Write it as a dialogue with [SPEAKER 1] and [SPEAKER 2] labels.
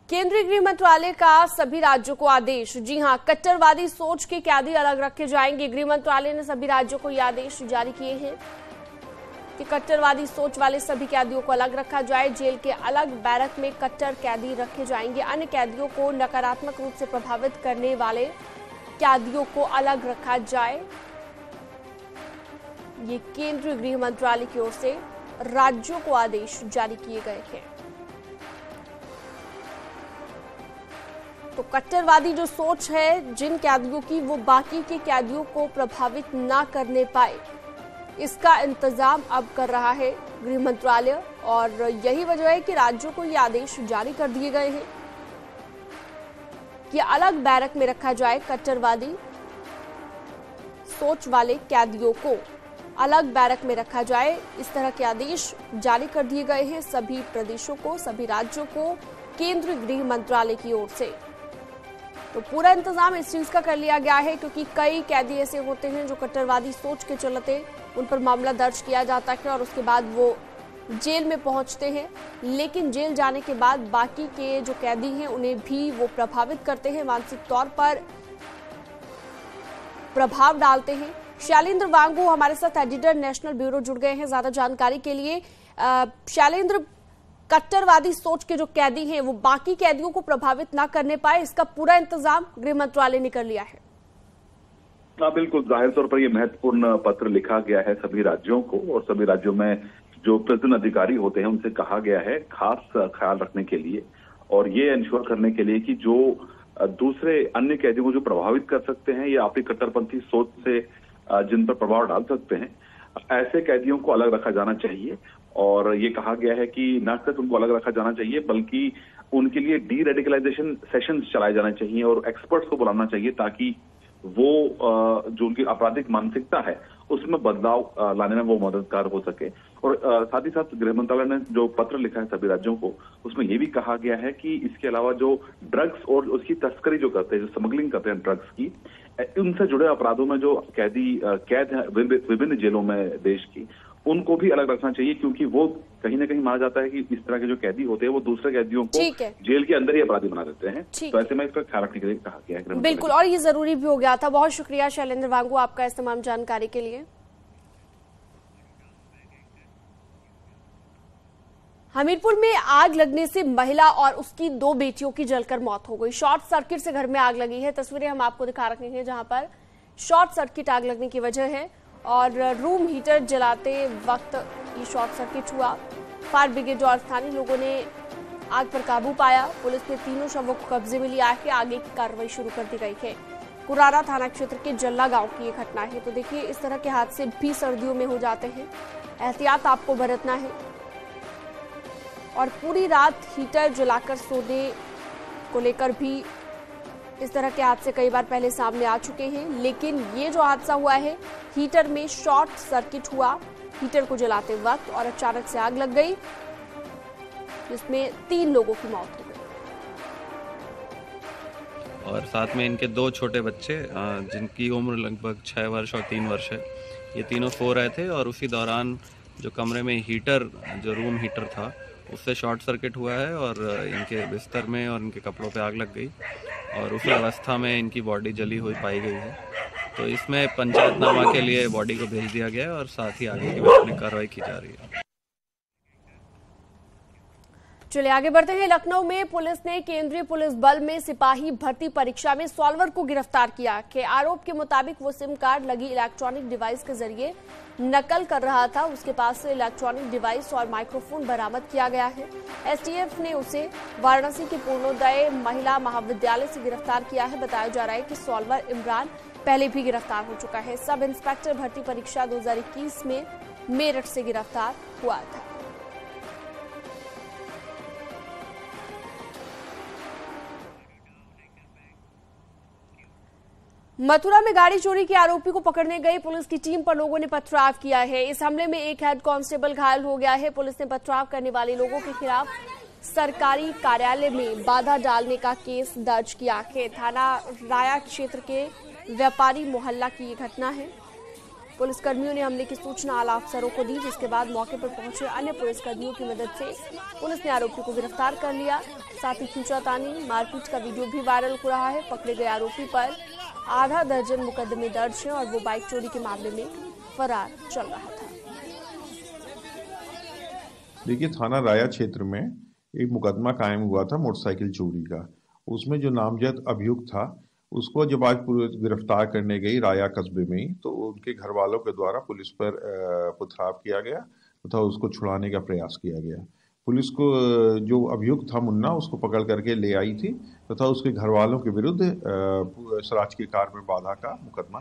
[SPEAKER 1] केंद्रीय गृह मंत्रालय का सभी राज्यों को आदेश। जी हां, कट्टरवादी सोच के कैदी अलग रखे जाएंगे। गृह मंत्रालय ने सभी राज्यों को ये आदेश जारी किए हैं कि कट्टरवादी सोच वाले सभी कैदियों को अलग रखा जाए। जेल के अलग बैरक में कट्टर कैदी रखे जाएंगे। अन्य कैदियों को नकारात्मक रूप से प्रभावित करने वाले कैदियों को अलग रखा जाए। ये केंद्रीय गृह मंत्रालय की ओर से राज्यों को आदेश जारी किए गए हैं। तो कट्टरवादी जो सोच है जिन कैदियों की, वो बाकी के कैदियों को प्रभावित ना करने पाए, इसका इंतजाम अब कर रहा है गृह मंत्रालय। और यही वजह है कि राज्यों को ये आदेश जारी कर दिए गए हैं कि अलग बैरक में रखा जाए। कट्टरवादी सोच वाले कैदियों को अलग बैरक में रखा जाए। इस तरह के आदेश जारी कर दिए गए हैं सभी प्रदेशों को, सभी राज्यों को केंद्रीय गृह मंत्रालय की ओर से। तो पूरा इंतजाम इस चीज का कर लिया गया है क्योंकि कई कैदी ऐसे होते हैं जो कट्टरवादी सोच के चलते उन पर मामला दर्ज किया जाता है और उसके बाद वो जेल में पहुंचते हैं। लेकिन जेल जाने के बाद बाकी के जो कैदी हैं उन्हें भी वो प्रभावित करते हैं, मानसिक तौर पर प्रभाव डालते हैं। शैलेंद्र वांगू हमारे साथ एडिटर नेशनल ब्यूरो जुड़ गए हैं ज्यादा जानकारी के लिए। शैलेंद्र, कट्टरवादी सोच के जो कैदी हैं वो बाकी कैदियों को प्रभावित ना करने पाए, इसका पूरा इंतजाम गृह मंत्रालय ने कर लिया है।
[SPEAKER 2] बिल्कुल, जाहिर तौर पर यह महत्वपूर्ण पत्र लिखा गया है सभी राज्यों को, और सभी राज्यों में जो प्रधान अधिकारी होते हैं उनसे कहा गया है खास ख्याल रखने के लिए और ये इंश्योर करने के लिए कि जो दूसरे अन्य कैदियों को जो प्रभावित कर सकते हैं या अपनी कट्टरपंथी सोच से जिन पर प्रभाव डाल सकते हैं, ऐसे कैदियों को अलग रखा जाना चाहिए। और ये कहा गया है कि न सिर्फ उनको अलग रखा जाना चाहिए बल्कि उनके लिए डी रेडिकलाइजेशन सेशंस चलाए जाने चाहिए और एक्सपर्ट्स को बुलाना चाहिए ताकि वो जो उनकी आपराधिक मानसिकता है उसमें बदलाव लाने में वो मददगार हो सके। और साथ ही साथ गृह मंत्रालय ने जो पत्र लिखा है सभी राज्यों को, उसमें ये भी कहा गया है कि इसके अलावा जो ड्रग्स और उसकी तस्करी जो करते हैं, जो स्मगलिंग करते हैं ड्रग्स की, उनसे जुड़े अपराधों में जो कैद है विभिन्न जेलों में देश की, उनको भी अलग रखना चाहिए क्योंकि वो कहीं ना कहीं माना जाता है कि इस तरह के जो कैदी होते हैं वो दूसरे कैदियों को जेल के अंदर ही अपराधी बना देते हैं। तो ऐसे में इसका ख्याल रखने के लिए कहा गया है।
[SPEAKER 1] बिल्कुल, और ये जरूरी भी हो गया था। बहुत शुक्रिया शैलेंद्र वांगू आपका इस तमाम जानकारी के लिए। हमीरपुर में आग लगने से महिला और उसकी 2 बेटियों की जलकर मौत हो गई। शॉर्ट सर्किट से घर में आग लगी है। तस्वीरें हम आपको दिखा रहे हैं जहां पर शॉर्ट सर्किट आग लगने की वजह है और रूम हीटर जलाते वक्त ये शॉर्ट सर्किट हुआ। फायर ब्रिगेड और स्थानीय लोगों ने आग पर काबू पाया। पुलिस ने तीनों शवों को कब्जे में लिया है। आगे की कार्रवाई शुरू कर दी गई है। कुरारा थाना क्षेत्र के जल्ला गांव की ये घटना है। तो देखिए, इस तरह के हादसे भी सर्दियों में हो जाते हैं, एहतियात आपको बरतना है। और पूरी रात हीटर जलाकर सोने को लेकर भी इस तरह के हादसे कई बार पहले सामने आ चुके हैं, लेकिन ये जो हादसा हुआ है, हीटर में शॉर्ट सर्किट हुआ हीटर को जलाते वक्त और अचानक से आग लग गई जिसमें 3 लोगों की मौत हो गई।
[SPEAKER 3] और साथ में इनके 2 छोटे बच्चे जिनकी उम्र लगभग 6 वर्ष और 3 वर्ष है, ये तीनों सो रहे थे और उसी दौरान जो कमरे में हीटर, जो रूम हीटर था, उससे शॉर्ट सर्किट हुआ है और इनके बिस्तर में और इनके कपड़ों पे आग लग गई और उसी अवस्था में इनकी बॉडी जली हुई पाई गई है। तो इसमें पंचायतनामा के लिए बॉडी को भेज दिया गया है और साथ ही आगे की वैज्ञानिक कार्रवाई की जा रही है।
[SPEAKER 1] चलिए आगे बढ़ते हैं। लखनऊ में पुलिस ने केंद्रीय पुलिस बल में सिपाही भर्ती परीक्षा में सॉल्वर को गिरफ्तार किया के आरोप के मुताबिक वो सिम कार्ड लगी इलेक्ट्रॉनिक डिवाइस के जरिए नकल कर रहा था। उसके पास से इलेक्ट्रॉनिक डिवाइस और माइक्रोफोन बरामद किया गया है। एसटीएफ ने उसे वाराणसी के पूर्णोदय महिला महाविद्यालय से गिरफ्तार किया है। बताया जा रहा है कि सॉल्वर इमरान पहले भी गिरफ्तार हो चुका है। सब इंस्पेक्टर भर्ती परीक्षा 2021 में मेरठ से गिरफ्तार हुआ था। मथुरा में गाड़ी चोरी के आरोपी को पकड़ने गई पुलिस की टीम पर लोगों ने पथराव किया है। इस हमले में एक हेड कांस्टेबल घायल हो गया है। पुलिस ने पथराव करने वाले लोगों के खिलाफ सरकारी कार्यालय में बाधा डालने का केस दर्ज किया है। थाना राया क्षेत्र के व्यापारी मोहल्ला की ये घटना है। पुलिसकर्मियों ने हमले की सूचना आला अफसरों को दी, जिसके बाद मौके पर पहुंचे अन्य पुलिसकर्मियों की मदद से पुलिस ने आरोपी को गिरफ्तार कर लिया। साथ ही खींचातानी मारपीट का वीडियो भी वायरल हो रहा है। पकड़े गए आरोपी पर आधा दर्जन मुकदमे दर्ज हैं और वो बाइक चोरी के मामले में फरार चल रहा था।
[SPEAKER 4] देखिए, थाना राया क्षेत्र में एक मुकदमा कायम हुआ था मोटरसाइकिल चोरी का। उसमें जो नामजद अभियुक्त था, उसको जब आज पुलिस गिरफ्तार करने गई राया कस्बे में ही, तो उनके घर वालों के द्वारा पुलिस पर पथराव किया गया तथा उसको छुड़ाने का प्रयास किया गया। पुलिस को जो अभियुक्त था मुन्ना, उसको पकड़ करके ले आई थी तथा उसके घर वालों के विरुद्ध सराज की कार में बाधा का मुकदमा